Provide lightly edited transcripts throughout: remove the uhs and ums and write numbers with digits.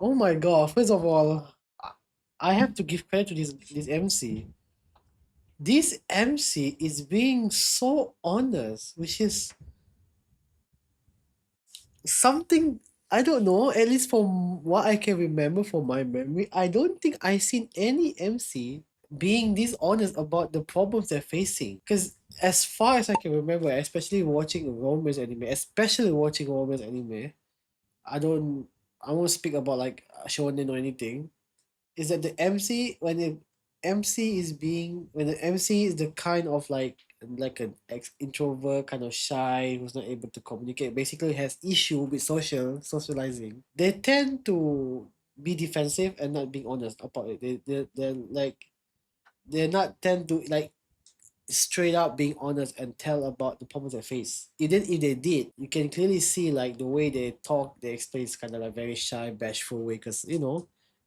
Oh my god! First of all, I have to give credit to this MC. This MC is being so honest, which is something I don't know. At least from what I can remember from my memory, I don't think I seen any MC being this honest about the problems they're facing. Because as far as I can remember, especially watching romance anime, I don't. I won't speak about like shonen or anything. Is that the MC when the MC is being when the MC is the kind of like an introvert, kind of shy, who's not able to communicate, basically has issue with socializing. They tend to be defensive and not being honest about it. They're like they're not tend to like straight up being honest and tell about the problems they face. Even if they did, you can clearly see like the way they talk, they explain is kind of like very shy, bashful way because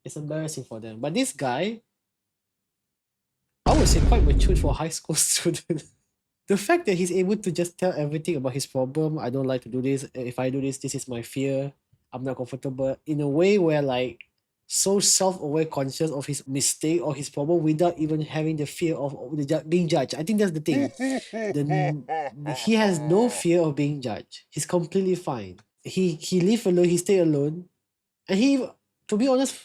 it's embarrassing for them. But this guy, I would say quite mature for a high school student. The fact that he's able to just tell everything about his problem, I don't like to do this. If I do this, this is my fear. I'm not comfortable. In a way where like so self-aware, conscious of his mistake or his problem without even having the fear of being judged. I think that's the thing. He has no fear of being judged. He's completely fine. He live alone. He stay alone, and to be honest,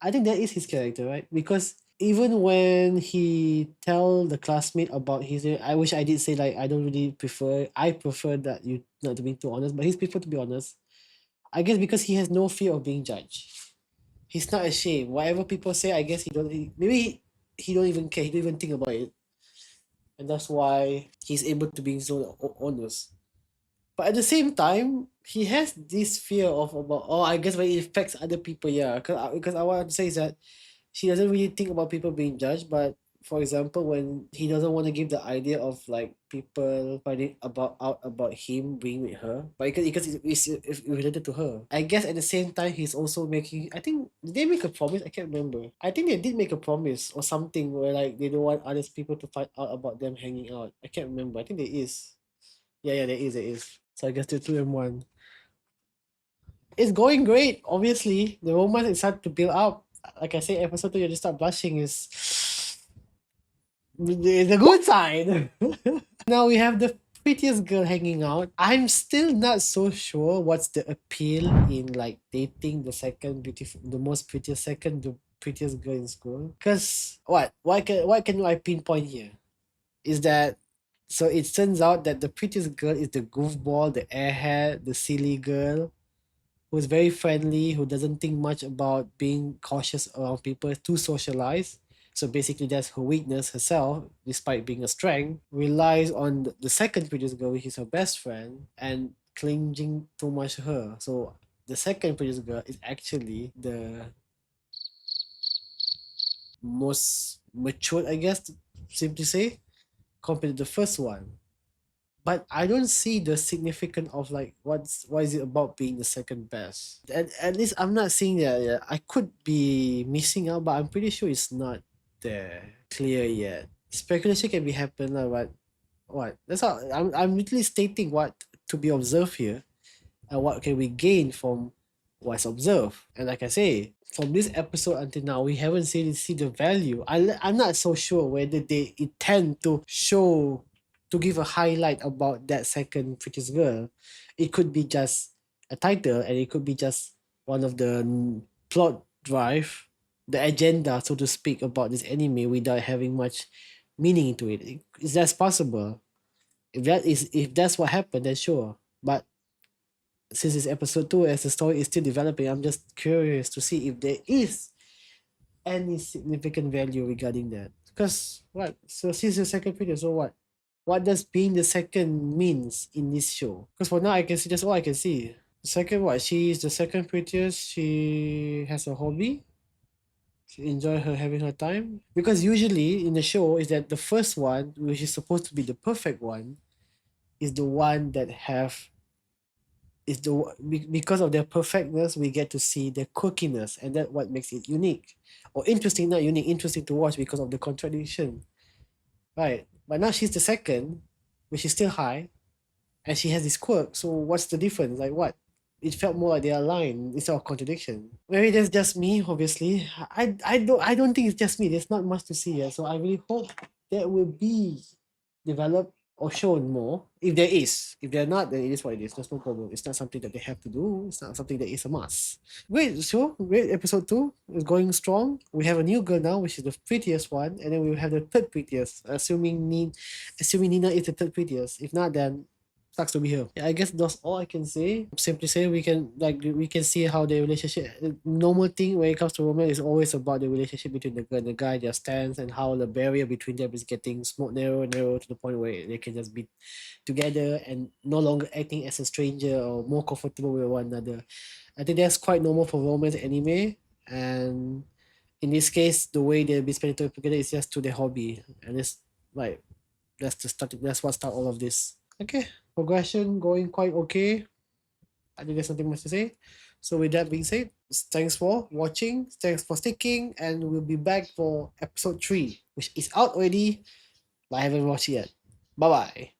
I think that is his character, right? Because even when he tell the classmate about his, I wish I did say like I don't really prefer. I prefer that you not to be too honest, but he's prefer to be honest. I guess because he has no fear of being judged. He's not ashamed. Whatever people say, I guess maybe he don't even care. He don't even think about it, and that's why he's able to be so honest. But at the same time, he has this fear of about I guess when it affects other people, yeah. Because I want to say is that she doesn't really think about people being judged, but for example, when he doesn't want to give the idea of like people finding about him being with her, but because it's related to her. I guess at the same time he's also making. I think did they make a promise? I can't remember. I think they did make a promise or something where like they don't want other people to find out about them hanging out. I can't remember. I think there is. Yeah, there is. So I guess the two and one. It's going great. Obviously, the romance is starting to build up. Like I say, episode 2, you just start blushing is the good side. Now we have the prettiest girl hanging out. I'm still not so sure what's the appeal in like dating the most prettiest second, the prettiest girl in school. Cause what? Why can I pinpoint here? Is that so? It turns out that the prettiest girl is the goofball, the airhead, the silly girl who's very friendly, who doesn't think much about being cautious around people, too socialized. So basically, that's her weakness herself, despite being a strength, relies on the second prettiest girl, which is her best friend, and clinging too much to her. So the second prettiest girl is actually the most matured, I guess, simply say, compared to the first one. But I don't see the significance of like what is it about being the second best. At least I'm not seeing that. Yeah. I could be missing out, but I'm pretty sure it's not there clear yet. Speculation can be happen, but what? That's how I'm literally stating what to be observed here and what can we gain from what's observed. And like I say, from this episode until now, we haven't see the value. I'm not so sure whether they intend to show to give a highlight about that second prettiest girl. It could be just a title, and it could be just one of the plot drive, the agenda, so to speak, about this anime without having much meaning into it. Is that possible? If that's what happened, then sure. But since it's episode 2, as the story is still developing, I'm just curious to see if there is any significant value regarding that. Because what? So since the second video, so what? What does being the second means in this show? Because for now I can see that's all I can see. The second what? She is the second prettiest. She has a hobby. She enjoy her having her time. Because usually in the show is that the first one, which is supposed to be the perfect one, is the one that have is because of their perfectness we get to see their quirkiness, and that what makes it unique or interesting. Not unique, interesting to watch because of the contradiction, right? But now she's the second, which is still high, and she has this quirk. So what's the difference? Like what? it felt more like they aligned instead of contradiction. Maybe that's just me, obviously. I don't think it's just me. There's not much to see here. So I really hope that will be developed or shown more. If there is. If they're not, then it is what it is. There's no problem. It's not something that they have to do. It's not something that is a must. Great show. Great episode 2. It's going strong. We have a new girl now, which is the prettiest one, and then we will have the third prettiest, assuming Nina is the third prettiest. If not, then sucks to be here. Yeah, I guess that's all I can say. Simply say we can see how the relationship, normal thing when it comes to romance is always about the relationship between the girl and the guy, their stance, and how the barrier between them is getting narrow to the point where they can just be together and no longer acting as a stranger or more comfortable with one another. I think that's quite normal for romance anime, and in this case, the way they'll be spending time together is just to their hobby, and it's like that's what start all of this. Okay, progression going quite okay. I think there's nothing much to say. So with that being said, thanks for watching, thanks for sticking, and we'll be back for episode 3, which is out already, but I haven't watched it yet. Bye bye.